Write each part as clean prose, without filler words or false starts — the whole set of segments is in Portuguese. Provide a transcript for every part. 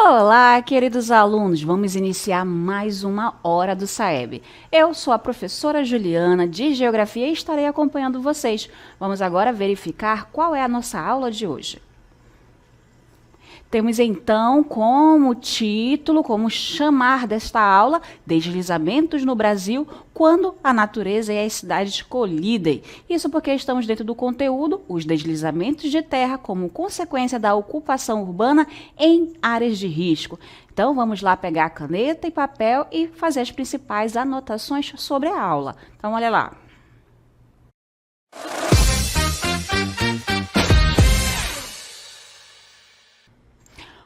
Olá, queridos alunos! Vamos iniciar mais uma hora do SAEB. Eu sou a professora Juliana de Geografia e estarei acompanhando vocês. Vamos agora verificar qual é a nossa aula de hoje. Temos então como título, como chamar desta aula, Deslizamentos no Brasil, quando a natureza e as cidades colidem. Isso porque estamos dentro do conteúdo, os deslizamentos de terra como consequência da ocupação urbana em áreas de risco. Então vamos lá pegar caneta e papel e fazer as principais anotações sobre a aula. Então olha lá.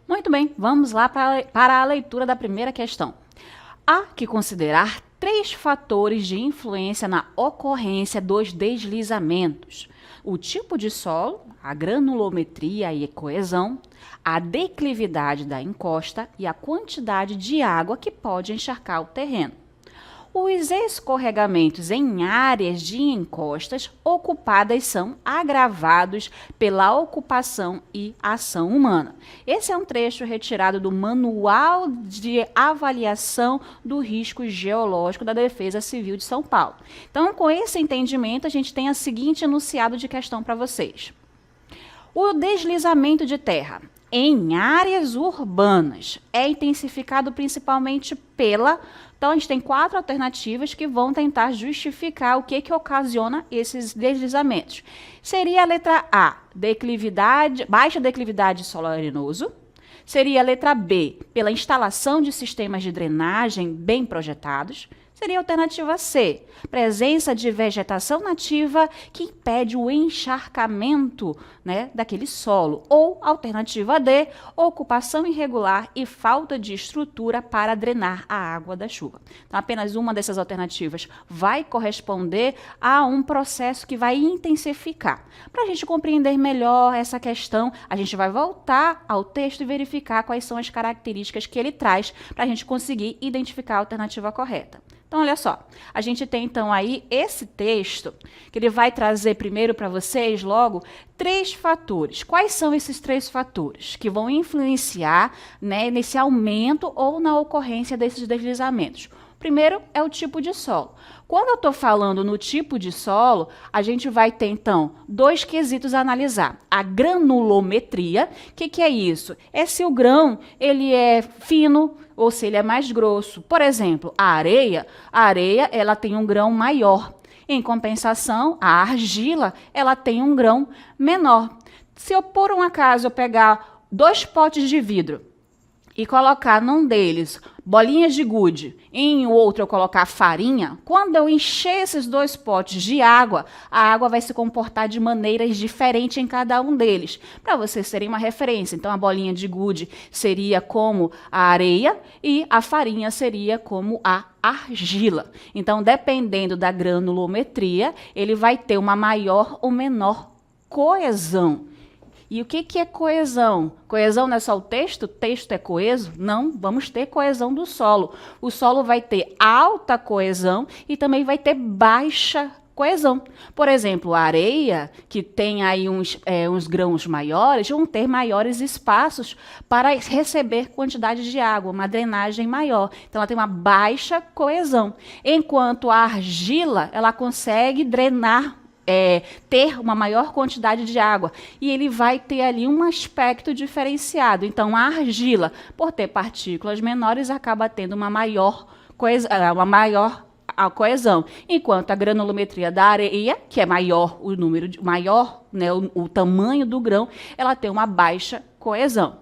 Muito bem, vamos lá para a leitura da primeira questão. Há que considerar 3 fatores de influência na ocorrência dos deslizamentos: o tipo de solo, a granulometria e a coesão, a declividade da encosta e a quantidade de água que pode encharcar o terreno. Os escorregamentos em áreas de encostas ocupadas são agravados pela ocupação e ação humana. Esse é um trecho retirado do Manual de Avaliação do Risco Geológico da Defesa Civil de São Paulo. Então, com esse entendimento, a gente tem o seguinte enunciado de questão para vocês. O deslizamento de terra em áreas urbanas é intensificado principalmente pela... Então, a gente tem 4 alternativas que vão tentar justificar o que ocasiona esses deslizamentos. Seria a letra A, baixa declividade de solo arenoso. Seria a letra B, pela instalação de sistemas de drenagem bem projetados. Seria a alternativa C, presença de vegetação nativa que impede o encharcamento, daquele solo. Ou alternativa D, ocupação irregular e falta de estrutura para drenar a água da chuva. Então, apenas uma dessas alternativas vai corresponder a um processo que vai intensificar. Para a gente compreender melhor essa questão, a gente vai voltar ao texto e verificar quais são as características que ele traz para a gente conseguir identificar a alternativa correta. Então, olha só, a gente tem então aí esse texto, que ele vai trazer primeiro para vocês, logo, 3 fatores. Quais são esses 3 fatores que vão influenciar, nesse aumento ou na ocorrência desses deslizamentos? Primeiro é o tipo de solo. Quando eu estou falando no tipo de solo, a gente vai ter, então, 2 quesitos a analisar. A granulometria, o que é isso? É se o grão ele é fino ou se ele é mais grosso. Por exemplo, a areia ela tem um grão maior. Em compensação, a argila ela tem um grão menor. Se eu, por um acaso, eu pegar 2 potes de vidro e colocar num deles bolinhas de gude, e em outro eu colocar farinha, quando eu encher esses 2 potes de água, a água vai se comportar de maneiras diferentes em cada um deles, para vocês terem uma referência. Então, a bolinha de gude seria como a areia e a farinha seria como a argila. Então, dependendo da granulometria, ele vai ter uma maior ou menor coesão. E o que é coesão? Coesão não é só o texto? O texto é coeso? Não, vamos ter coesão do solo. O solo vai ter alta coesão e também vai ter baixa coesão. Por exemplo, a areia, que tem aí uns grãos maiores, vão ter maiores espaços para receber quantidade de água, uma drenagem maior. Então, ela tem uma baixa coesão. Enquanto a argila, ela consegue drenar ter uma maior quantidade de água e ele vai ter ali um aspecto diferenciado. Então, a argila, por ter partículas menores, acaba tendo uma maior coesão, enquanto a granulometria da areia, que é maior o tamanho do grão, ela tem uma baixa coesão.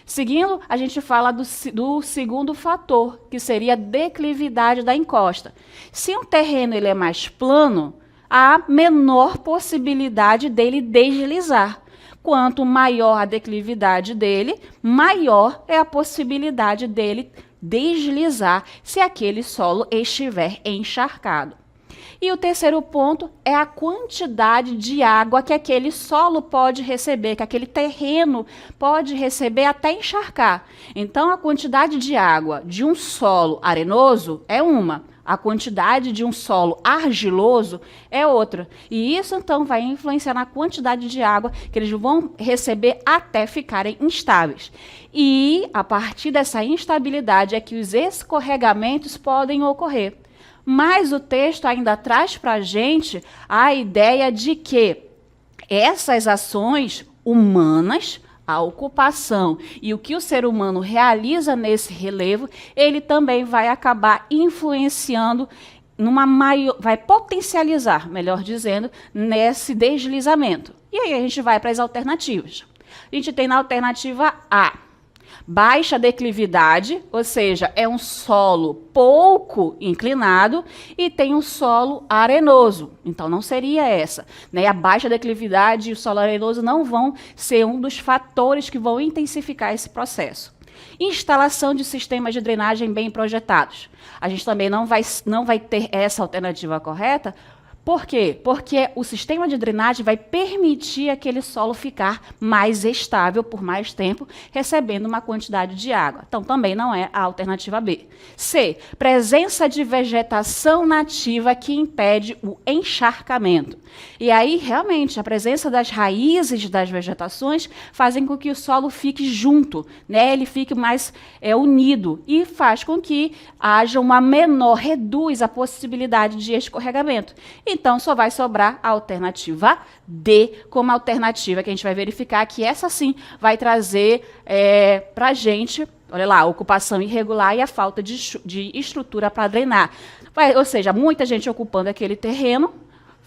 Seguindo, a gente fala do segundo fator, que seria a declividade da encosta. Se um terreno ele é mais plano, há menor possibilidade dele deslizar. Quanto maior a declividade dele, maior é a possibilidade dele deslizar se aquele solo estiver encharcado. E o terceiro ponto é a quantidade de água que aquele solo pode receber, que aquele terreno pode receber até encharcar. Então, a quantidade de água de um solo arenoso é uma. a quantidade de um solo argiloso é outra. E isso, então, vai influenciar na quantidade de água que eles vão receber até ficarem instáveis. E, a partir dessa instabilidade, é que os escorregamentos podem ocorrer. Mas o texto ainda traz para a gente a ideia de que essas ações humanas, a ocupação e o que o ser humano realiza nesse relevo, ele também vai acabar influenciando vai potencializar, melhor dizendo, nesse deslizamento. E aí a gente vai para as alternativas. A gente tem na alternativa A, baixa declividade, ou seja, é um solo pouco inclinado e tem um solo arenoso. Então, não seria essa. Né? A baixa declividade e o solo arenoso não vão ser um dos fatores que vão intensificar esse processo. Instalação de sistemas de drenagem bem projetados. A gente também não vai ter essa alternativa correta. Por quê? Porque o sistema de drenagem vai permitir aquele solo ficar mais estável por mais tempo, recebendo uma quantidade de água. Então, também não é a alternativa B. C, presença de vegetação nativa que impede o encharcamento. E aí, realmente, a presença das raízes das vegetações fazem com que o solo fique junto, né? Ele fique mais unido e faz com que haja reduz a possibilidade de escorregamento. Então, só vai sobrar a alternativa D como alternativa, que a gente vai verificar que essa sim vai trazer para a gente, olha lá, a ocupação irregular e a falta de estrutura para drenar. Ou seja, muita gente ocupando aquele terreno,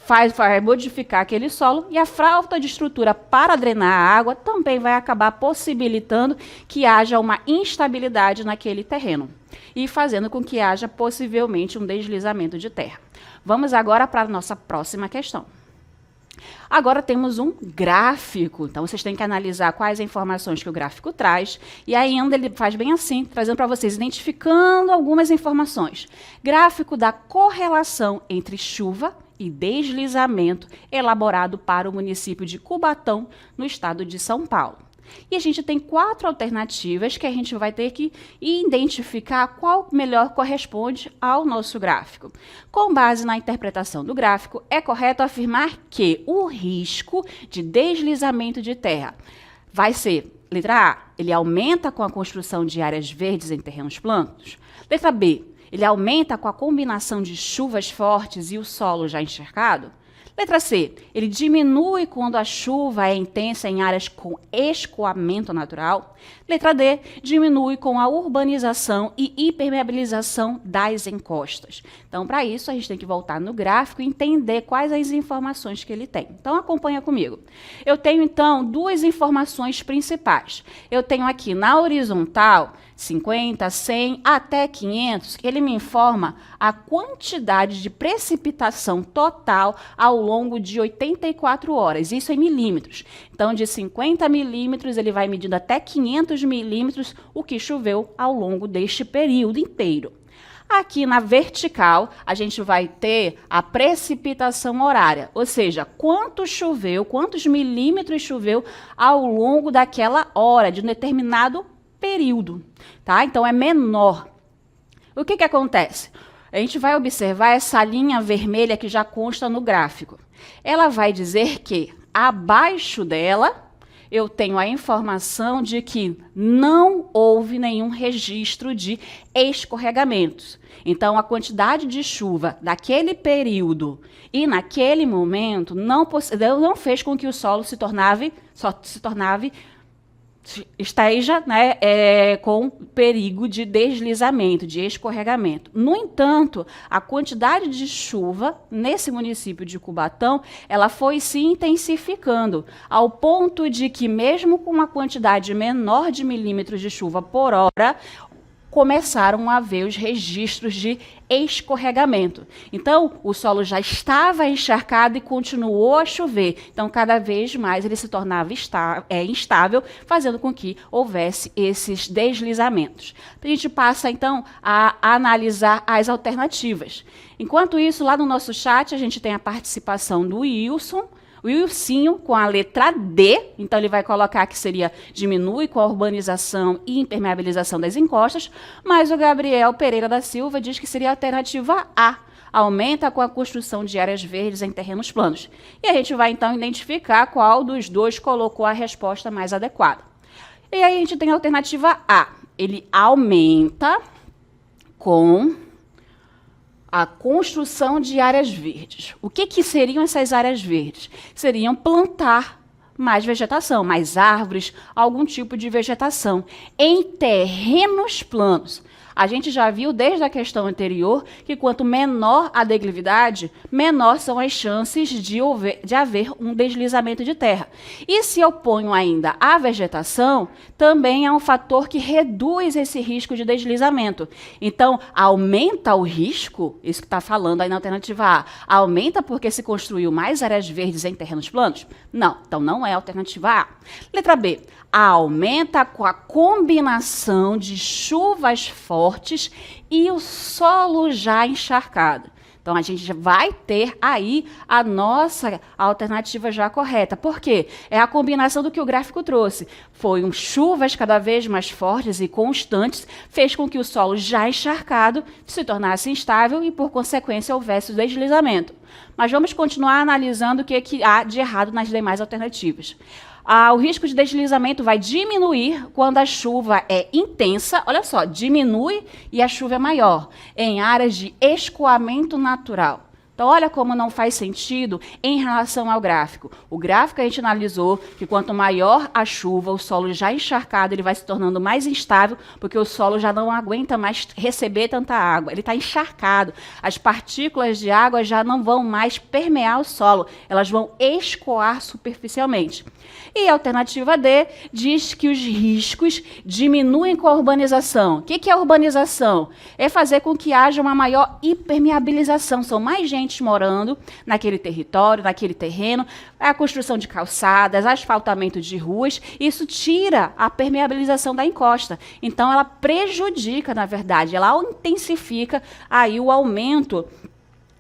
vai modificar aquele solo e a falta de estrutura para drenar a água também vai acabar possibilitando que haja uma instabilidade naquele terreno e fazendo com que haja possivelmente um deslizamento de terra. Vamos agora para a nossa próxima questão. Agora temos um gráfico, então vocês têm que analisar quais informações que o gráfico traz, e ainda ele faz bem assim, trazendo para vocês, identificando algumas informações. Gráfico da correlação entre chuva e deslizamento elaborado para o município de Cubatão, no estado de São Paulo. E a gente tem 4 alternativas que a gente vai ter que identificar qual melhor corresponde ao nosso gráfico. Com base na interpretação do gráfico, é correto afirmar que o risco de deslizamento de terra vai ser, letra A, ele aumenta com a construção de áreas verdes em terrenos planos. Letra B, ele aumenta com a combinação de chuvas fortes e o solo já encharcado. Letra C, ele diminui quando a chuva é intensa em áreas com escoamento natural. Letra D, diminui com a urbanização e impermeabilização das encostas. Então, para isso, a gente tem que voltar no gráfico e entender quais as informações que ele tem. Então, acompanha comigo. Eu tenho, então, 2 informações principais. Eu tenho aqui na horizontal 50, 100 até 500, que ele me informa a quantidade de precipitação total ao longo de 84 horas, isso em milímetros. Então, de 50 milímetros, ele vai medindo até 500 milímetros o que choveu ao longo deste período inteiro. Aqui na vertical, a gente vai ter a precipitação horária, ou seja, quanto choveu, quantos milímetros choveu ao longo daquela hora, de um determinado período, tá? Então, é menor. O que acontece? A gente vai observar essa linha vermelha que já consta no gráfico. Ela vai dizer que, abaixo dela, eu tenho a informação de que não houve nenhum registro de escorregamentos. Então, a quantidade de chuva daquele período e naquele momento não fez com que o solo esteja, né, com perigo de deslizamento, de escorregamento. No entanto, a quantidade de chuva nesse município de Cubatão, ela foi se intensificando, ao ponto de que, mesmo com uma quantidade menor de milímetros de chuva por hora, começaram a haver os registros de escorregamento. Então, o solo já estava encharcado e continuou a chover. Então, cada vez mais ele se tornava instável, fazendo com que houvesse esses deslizamentos. A gente passa, então, a analisar as alternativas. Enquanto isso, lá no nosso chat, a gente tem a participação do Wilson. O Wilsinho com a letra D, então ele vai colocar que seria diminui com a urbanização e impermeabilização das encostas, mas o Gabriel Pereira da Silva diz que seria a alternativa A, aumenta com a construção de áreas verdes em terrenos planos. E a gente vai então identificar qual dos dois colocou a resposta mais adequada. E aí a gente tem a alternativa A, ele aumenta com a construção de áreas verdes. O que seriam essas áreas verdes? Seriam plantar mais vegetação, mais árvores, algum tipo de vegetação em terrenos planos. A gente já viu desde a questão anterior que quanto menor a declividade, menor são as chances de haver um deslizamento de terra. E se eu ponho ainda a vegetação, também é um fator que reduz esse risco de deslizamento. Então, aumenta o risco, isso que está falando aí na alternativa A, aumenta porque se construiu mais áreas verdes em terrenos planos? Não, então não é a alternativa A. Letra B, aumenta com a combinação de chuvas fortes e o solo já encharcado. Então, a gente vai ter aí a nossa alternativa já correta. Por quê? É a combinação do que o gráfico trouxe. Foi chuvas cada vez mais fortes e constantes, fez com que o solo já encharcado se tornasse instável e, por consequência, houvesse o deslizamento. Mas vamos continuar analisando o que há de errado nas demais alternativas. O risco de deslizamento vai diminuir quando a chuva é intensa, olha só, diminui e a chuva é maior, em áreas de escoamento natural. Então, olha como não faz sentido em relação ao gráfico. O gráfico a gente analisou que quanto maior a chuva, o solo já encharcado, ele vai se tornando mais instável, porque o solo já não aguenta mais receber tanta água. Ele está encharcado. As partículas de água já não vão mais permear o solo, elas vão escoar superficialmente. E a alternativa D diz que os riscos diminuem com a urbanização. O que é a urbanização? É fazer com que haja uma maior impermeabilização. São mais gente morando naquele território, naquele terreno, a construção de calçadas, asfaltamento de ruas, isso tira a permeabilização da encosta. Então, ela prejudica, na verdade, ela intensifica aí o aumento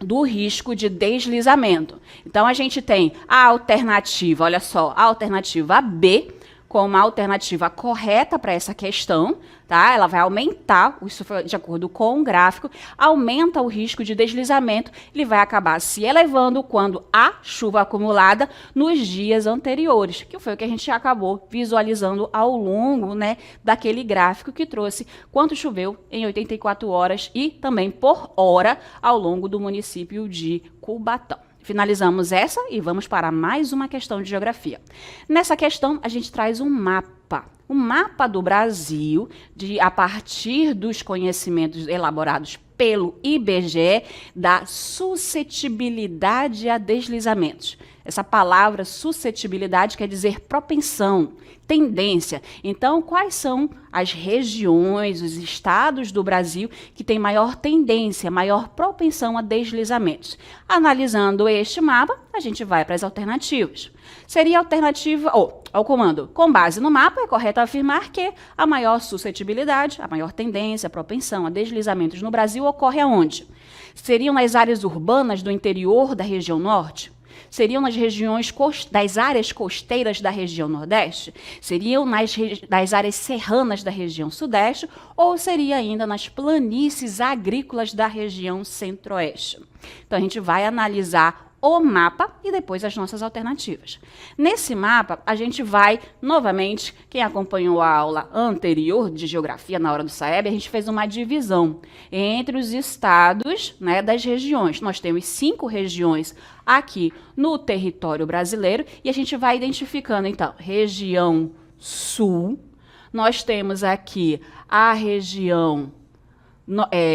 do risco de deslizamento. Então, a gente tem a alternativa, olha só, a alternativa B, como a alternativa correta para essa questão, tá? Ela vai aumentar, isso foi de acordo com o gráfico, aumenta o risco de deslizamento, ele vai acabar se elevando quando há chuva acumulada nos dias anteriores, que foi o que a gente acabou visualizando ao longo, né, daquele gráfico que trouxe quanto choveu em 84 horas e também por hora ao longo do município de Cubatão. Finalizamos essa e vamos para mais uma questão de geografia. Nessa questão, a gente traz um mapa. Um mapa do Brasil, a partir dos conhecimentos elaborados pelo IBGE, da suscetibilidade a deslizamentos. Essa palavra suscetibilidade quer dizer propensão, tendência. Então, quais são as regiões, os estados do Brasil que têm maior tendência, maior propensão a deslizamentos? Analisando este mapa, a gente vai para as alternativas. Seria a alternativa, ao comando, com base no mapa, é correto afirmar que a maior suscetibilidade, a maior tendência, a propensão a deslizamentos no Brasil ocorre aonde? Seriam nas áreas urbanas do interior da região norte? Seriam nas regiões das áreas costeiras da região nordeste? Seriam nas áreas serranas da região sudeste? Ou seria ainda nas planícies agrícolas da região centro-oeste? Então, a gente vai analisar o mapa e depois as nossas alternativas. Nesse mapa, a gente vai, novamente, quem acompanhou a aula anterior de geografia na hora do SAEB, a gente fez uma divisão entre os estados, né, das regiões. Nós temos 5 regiões aqui no território brasileiro e a gente vai identificando, então, região sul. Nós temos aqui a região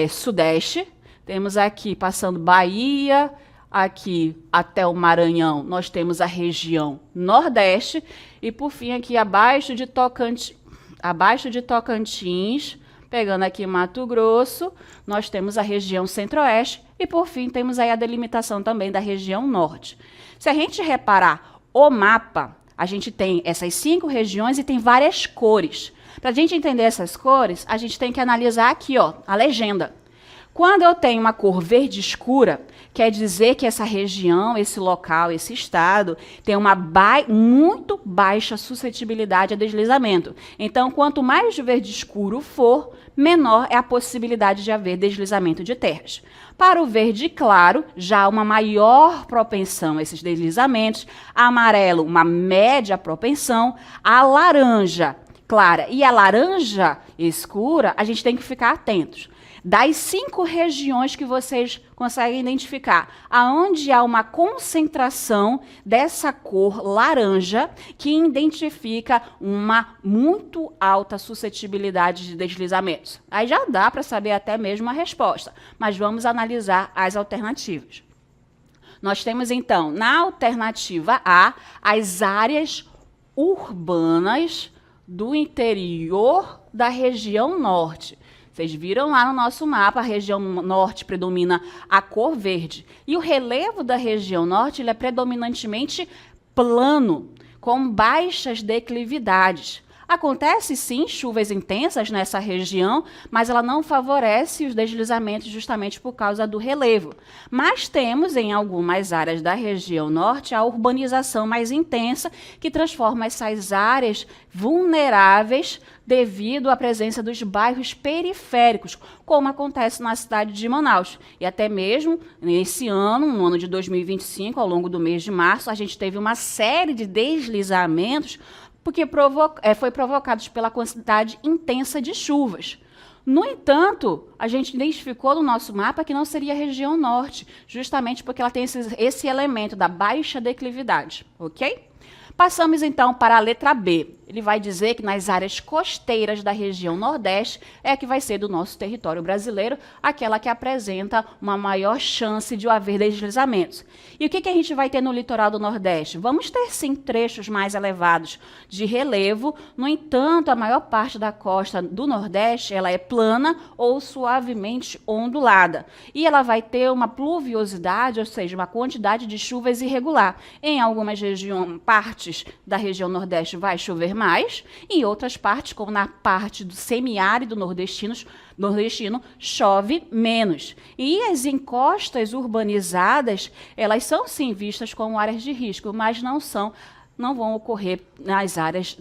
sudeste, temos aqui passando Bahia, aqui até o Maranhão, nós temos a região nordeste e, por fim, aqui abaixo de Tocantins, pegando aqui Mato Grosso, nós temos a região centro-oeste e, por fim, temos aí a delimitação também da região norte. Se a gente reparar o mapa, a gente tem essas 5 regiões e tem várias cores. Para a gente entender essas cores, a gente tem que analisar aqui, ó, a legenda. Quando eu tenho uma cor verde escura, quer dizer que essa região, esse local, esse estado, tem uma muito baixa suscetibilidade a deslizamento. Então, quanto mais verde escuro for, menor é a possibilidade de haver deslizamento de terras. Para o verde claro, já há uma maior propensão a esses deslizamentos, amarelo, uma média propensão, a laranja clara e a laranja escura, a gente tem que ficar atentos. Das 5 regiões que vocês conseguem identificar, aonde há uma concentração dessa cor laranja que identifica uma muito alta suscetibilidade de deslizamentos. Aí já dá para saber até mesmo a resposta, mas vamos analisar as alternativas. Nós temos, então, na alternativa A, as áreas urbanas do interior da região norte. Vocês viram lá no nosso mapa, a região norte predomina a cor verde. E o relevo da região norte ele é predominantemente plano, com baixas declividades. Acontece, sim, chuvas intensas nessa região, mas ela não favorece os deslizamentos justamente por causa do relevo. Mas temos, em algumas áreas da região norte, a urbanização mais intensa, que transforma essas áreas vulneráveis devido à presença dos bairros periféricos, como acontece na cidade de Manaus. E até mesmo nesse ano, no ano de 2025, ao longo do mês de março, a gente teve uma série de deslizamentos porque foi provocados pela quantidade intensa de chuvas. No entanto, a gente identificou no nosso mapa que não seria a região norte, justamente porque ela tem esse elemento da baixa declividade, ok? Passamos, então, para a letra B. Ele vai dizer que nas áreas costeiras da região Nordeste é a que vai ser do nosso território brasileiro, aquela que apresenta uma maior chance de haver deslizamentos. E o que a gente vai ter no litoral do Nordeste? Vamos ter, sim, trechos mais elevados de relevo. No entanto, a maior parte da costa do Nordeste ela é plana ou suavemente ondulada. E ela vai ter uma pluviosidade, ou seja, uma quantidade de chuvas irregular. Em algumas partes da região Nordeste vai chover mais, em outras partes, como na parte do semiárido nordestino, chove menos. E as encostas urbanizadas, elas são sim vistas como áreas de risco, mas não vão ocorrer nas áreas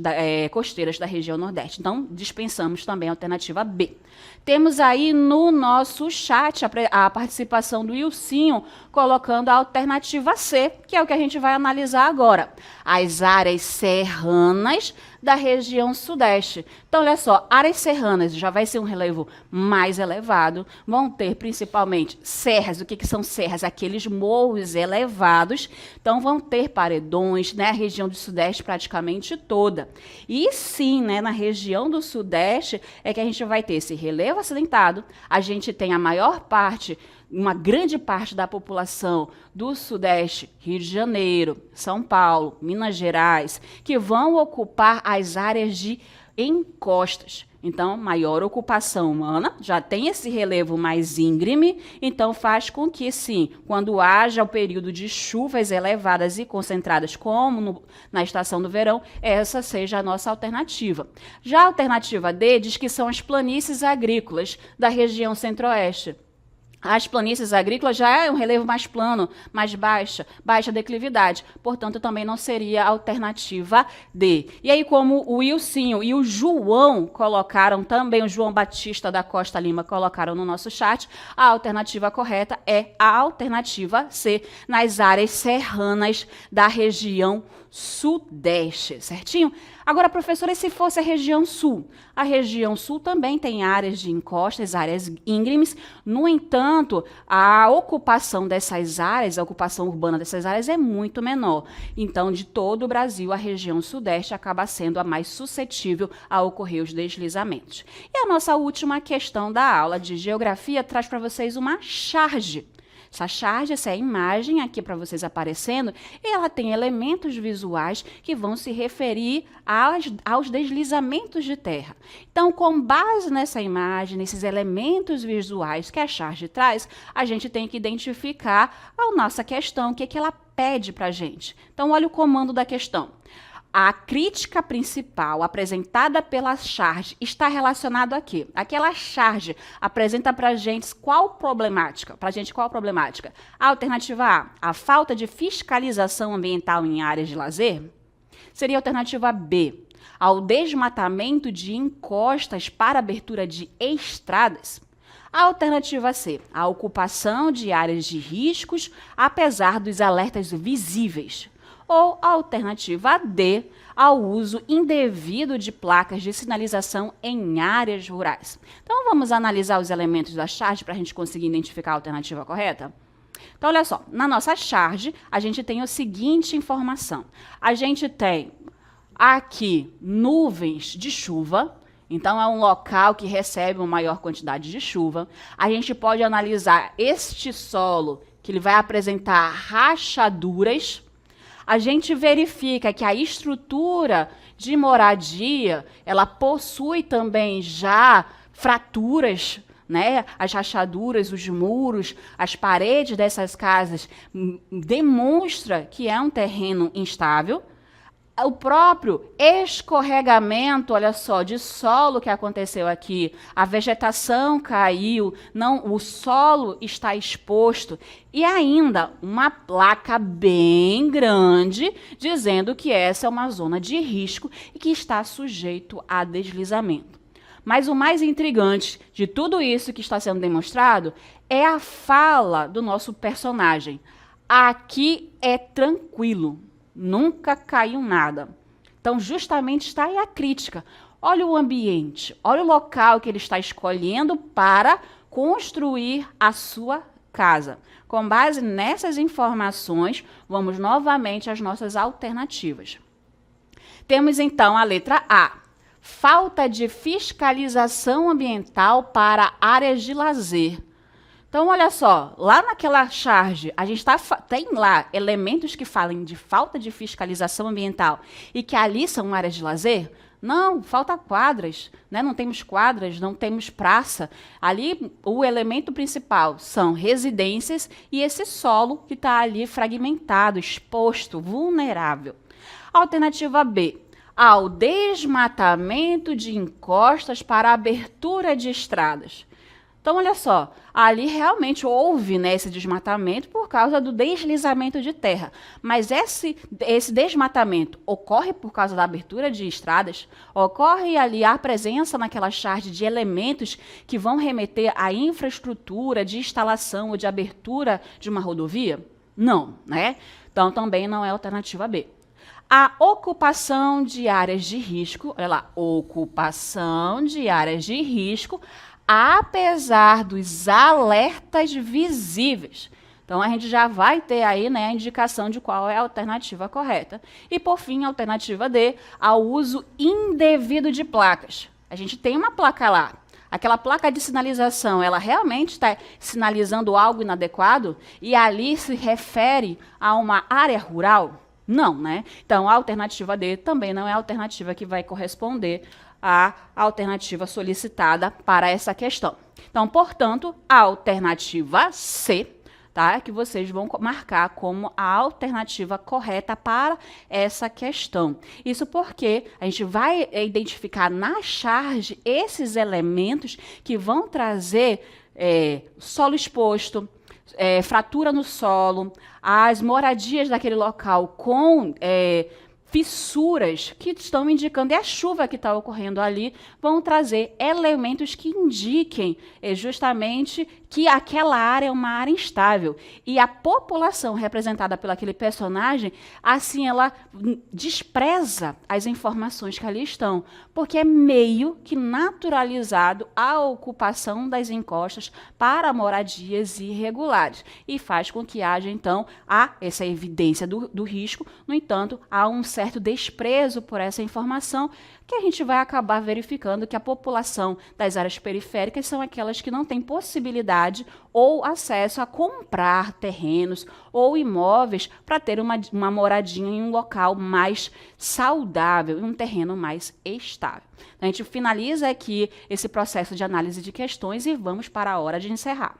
costeiras da região Nordeste. Então, dispensamos também a alternativa B. Temos aí no nosso chat a participação do Ilcinho, colocando a alternativa C, que é o que a gente vai analisar agora. As áreas serranas da região Sudeste. Então, olha só, áreas serranas já vai ser um relevo mais elevado, vão ter principalmente serras. O que são serras? Aqueles morros elevados. Então, vão ter paredões, né? A região do Sudeste praticamente toda. E sim, né, na região do Sudeste é que a gente vai ter esse relevo acidentado, a gente tem a maior parte, uma grande parte da população do Sudeste, Rio de Janeiro, São Paulo, Minas Gerais, que vão ocupar as áreas de encostas. Então, maior ocupação humana, já tem esse relevo mais íngreme, então faz com que, sim, quando haja o período de chuvas elevadas e concentradas, como na estação do verão, essa seja a nossa alternativa. Já a alternativa D diz que são as planícies agrícolas da região centro-oeste. As planícies agrícolas já é um relevo mais plano, mais baixa declividade. Portanto, também não seria a alternativa D. E aí, como o Wilcinho e o João colocaram também, o João Batista da Costa Lima colocaram no nosso chat, a alternativa correta é a alternativa C, nas áreas serranas da região Sudeste, certinho? Agora, professora, e se fosse a região Sul? A região Sul também tem áreas de encostas, áreas íngremes. No entanto, a ocupação dessas áreas, a ocupação urbana dessas áreas é muito menor. Então, de todo o Brasil, a região Sudeste acaba sendo a mais suscetível a ocorrer os deslizamentos. E a nossa última questão da aula de geografia traz para vocês uma charge. Essa charge, essa imagem aqui para vocês aparecendo, ela tem elementos visuais que vão se referir aos deslizamentos de terra. Então, com base nessa imagem, nesses elementos visuais que a charge traz, a gente tem que identificar a nossa questão, o que ela pede para a gente. Então, olha o comando da questão. A crítica principal apresentada pela charge está relacionada a quê? Aquela charge apresenta para a gente qual problemática? A alternativa A falta de fiscalização ambiental em áreas de lazer. Seria a alternativa B, ao desmatamento de encostas para abertura de estradas. A alternativa C, a ocupação de áreas de riscos, apesar dos alertas visíveis. Ou a alternativa D, ao uso indevido de placas de sinalização em áreas rurais. Então, vamos analisar os elementos da charge para a gente conseguir identificar a alternativa correta? Então, olha só, na nossa charge, a gente tem a seguinte informação. A gente tem aqui nuvens de chuva, então é um local que recebe uma maior quantidade de chuva. A gente pode analisar este solo, que ele vai apresentar rachaduras. A gente verifica que a estrutura de moradia, ela possui também já fraturas, né? As rachaduras, os muros, as paredes dessas casas demonstra que é um terreno instável. O próprio escorregamento, olha só, de solo que aconteceu aqui, a vegetação caiu, não, o solo está exposto e ainda uma placa bem grande dizendo que essa é uma zona de risco e que está sujeito a deslizamento. Mas o mais intrigante de tudo isso que está sendo demonstrado é a fala do nosso personagem. Aqui é tranquilo. Nunca caiu nada. Então, justamente está aí a crítica. Olha o ambiente, olha o local que ele está escolhendo para construir a sua casa. Com base nessas informações, vamos novamente às nossas alternativas. Temos, então, a letra A. Falta de fiscalização ambiental para áreas de lazer. Então, olha só, lá naquela charge, a gente tem lá elementos que falem de falta de fiscalização ambiental e que ali são áreas de lazer? Não, falta quadras, né? Não temos quadras, não temos praça. Ali, o elemento principal são residências e esse solo que está ali fragmentado, exposto, vulnerável. Alternativa B. Ao desmatamento de encostas para abertura de estradas. Então, olha só, ali realmente houve, né, esse desmatamento por causa do deslizamento de terra. Mas esse desmatamento ocorre por causa da abertura de estradas? Ocorre ali a presença naquela charge de elementos que vão remeter à infraestrutura de instalação ou de abertura de uma rodovia? Não, né? Então, também não é a alternativa B. A ocupação de áreas de risco, olha lá, ocupação de áreas de risco, apesar dos alertas visíveis. Então, a gente já vai ter aí, né, a indicação de qual é a alternativa correta. E, por fim, a alternativa D, ao uso indevido de placas. A gente tem uma placa lá. Aquela placa de sinalização, ela realmente está sinalizando algo inadequado? E ali se refere a uma área rural? Não, né? Então, a alternativa D também não é a alternativa que vai corresponder à alternativa solicitada para essa questão. Então, portanto, a alternativa C, tá? Que vocês vão marcar como a alternativa correta para essa questão. Isso porque a gente vai identificar na charge esses elementos que vão trazer solo exposto, fratura no solo, as moradias daquele local com fissuras que estão indicando, e a chuva que está ocorrendo ali, vão trazer elementos que indiquem justamente que aquela área é uma área instável. E a população representada pelo aquele personagem, assim, ela despreza as informações que ali estão, porque é meio que naturalizado a ocupação das encostas para moradias irregulares. E faz com que haja, então, essa evidência do risco, no entanto, há um certo desprezo por essa informação, que a gente vai acabar verificando que a população das áreas periféricas são aquelas que não têm possibilidade ou acesso a comprar terrenos ou imóveis para ter uma moradinha em um local mais saudável, em um terreno mais estável. A gente finaliza aqui esse processo de análise de questões e vamos para a hora de encerrar.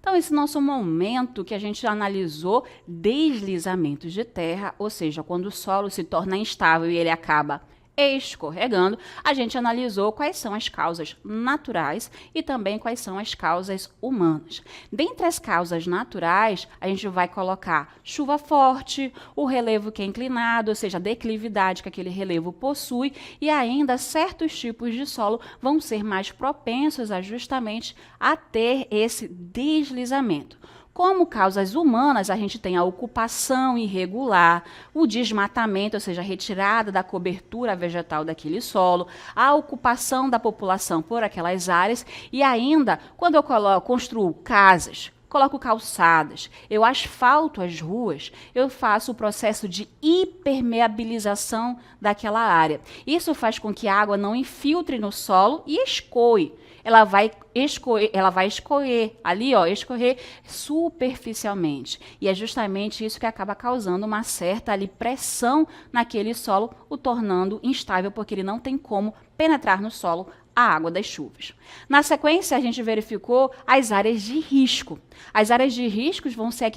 Então, esse nosso momento que a gente analisou deslizamentos de terra, ou seja, quando o solo se torna instável e ele acaba escorregando, a gente analisou quais são as causas naturais e também quais são as causas humanas. Dentre as causas naturais, a gente vai colocar chuva forte, o relevo que é inclinado, ou seja, a declividade que aquele relevo possui, e ainda certos tipos de solo vão ser mais propensos justamente a ter esse deslizamento. Como causas humanas, a gente tem a ocupação irregular, o desmatamento, ou seja, a retirada da cobertura vegetal daquele solo, a ocupação da população por aquelas áreas e ainda, quando eu construo casas, coloco calçadas, eu asfalto as ruas, eu faço o processo de hipermeabilização daquela área. Isso faz com que a água não infiltre no solo e escoe. Ela vai escorrer ali, ó, escorrer superficialmente. E é justamente isso que acaba causando uma certa ali pressão naquele solo, o tornando instável, porque ele não tem como penetrar no solo a água das chuvas. Na sequência, a gente verificou as áreas de risco. As áreas de riscos vão ser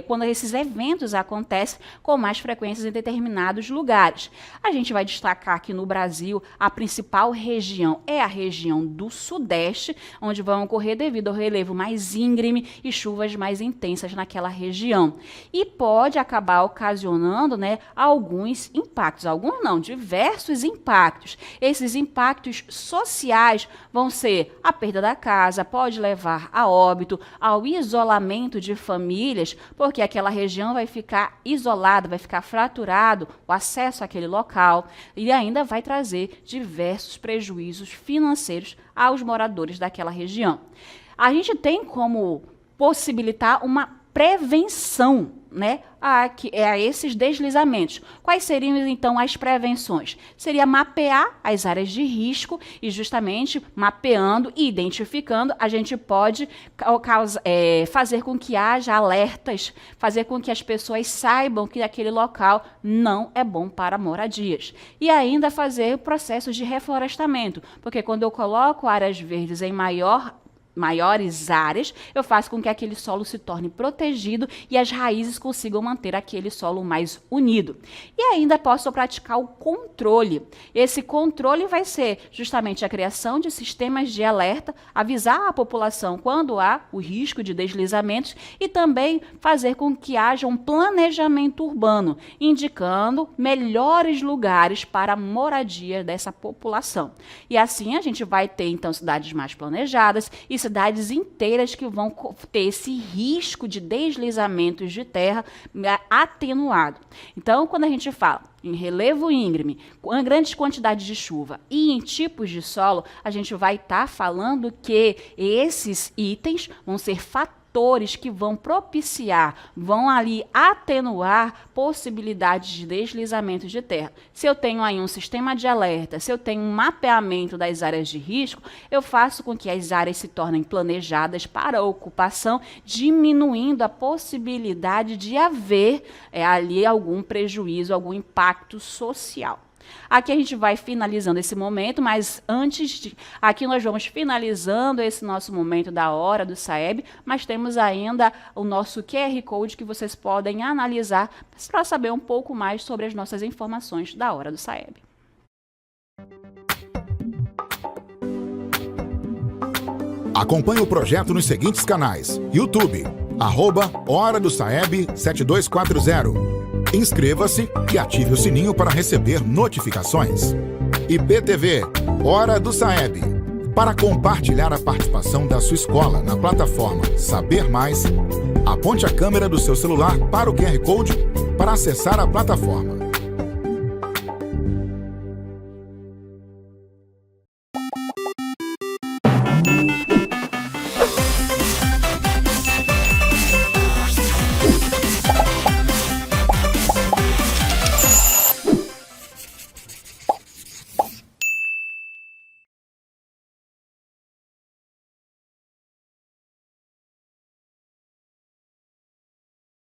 quando esses eventos acontecem com mais frequência em determinados lugares. A gente vai destacar aqui no Brasil, a principal região é a região do Sudeste, onde vão ocorrer devido ao relevo mais íngreme e chuvas mais intensas naquela região. E pode acabar ocasionando, né, alguns impactos, alguns não, diversos impactos. Esses impactos sociais vão ser a perda da casa, pode levar a óbito, ao isolamento de famílias, porque aquela região vai ficar isolada, vai ficar fraturado o acesso àquele local e ainda vai trazer diversos prejuízos financeiros aos moradores daquela região. A gente tem como possibilitar uma prevenção, né, a esses deslizamentos. Quais seriam, então, as prevenções? Seria mapear as áreas de risco e, justamente, mapeando e identificando, a gente pode fazer com que haja alertas, fazer com que as pessoas saibam que aquele local não é bom para moradias. E ainda fazer processos de reflorestamento, porque quando eu coloco áreas verdes em maiores áreas, eu faço com que aquele solo se torne protegido e as raízes consigam manter aquele solo mais unido. E ainda posso praticar o controle. Esse controle vai ser justamente a criação de sistemas de alerta, avisar a população quando há o risco de deslizamentos e também fazer com que haja um planejamento urbano, indicando melhores lugares para a moradia dessa população. E assim a gente vai ter, então, cidades mais planejadas e cidades inteiras que vão ter esse risco de deslizamentos de terra atenuado. Então, quando a gente fala em relevo íngreme, com grandes quantidades de chuva e em tipos de solo, a gente vai estar falando que esses itens vão ser fatores que vão propiciar, vão ali atenuar possibilidades de deslizamento de terra. Se eu tenho aí um sistema de alerta, se eu tenho um mapeamento das áreas de risco, eu faço com que as áreas se tornem planejadas para ocupação, diminuindo a possibilidade de haver ali algum prejuízo, algum impacto social. Aqui a gente vai finalizando esse momento, mas aqui nós vamos finalizando esse nosso momento da Hora do Saeb, mas temos ainda o nosso QR Code que vocês podem analisar para saber um pouco mais sobre as nossas informações da Hora do Saeb. Acompanhe o projeto nos seguintes canais: YouTube, @Hora do Saeb 7240. Inscreva-se e ative o sininho para receber notificações. IPTV, Hora do Saeb. Para compartilhar a participação da sua escola na plataforma Saber Mais, aponte a câmera do seu celular para o QR Code para acessar a plataforma.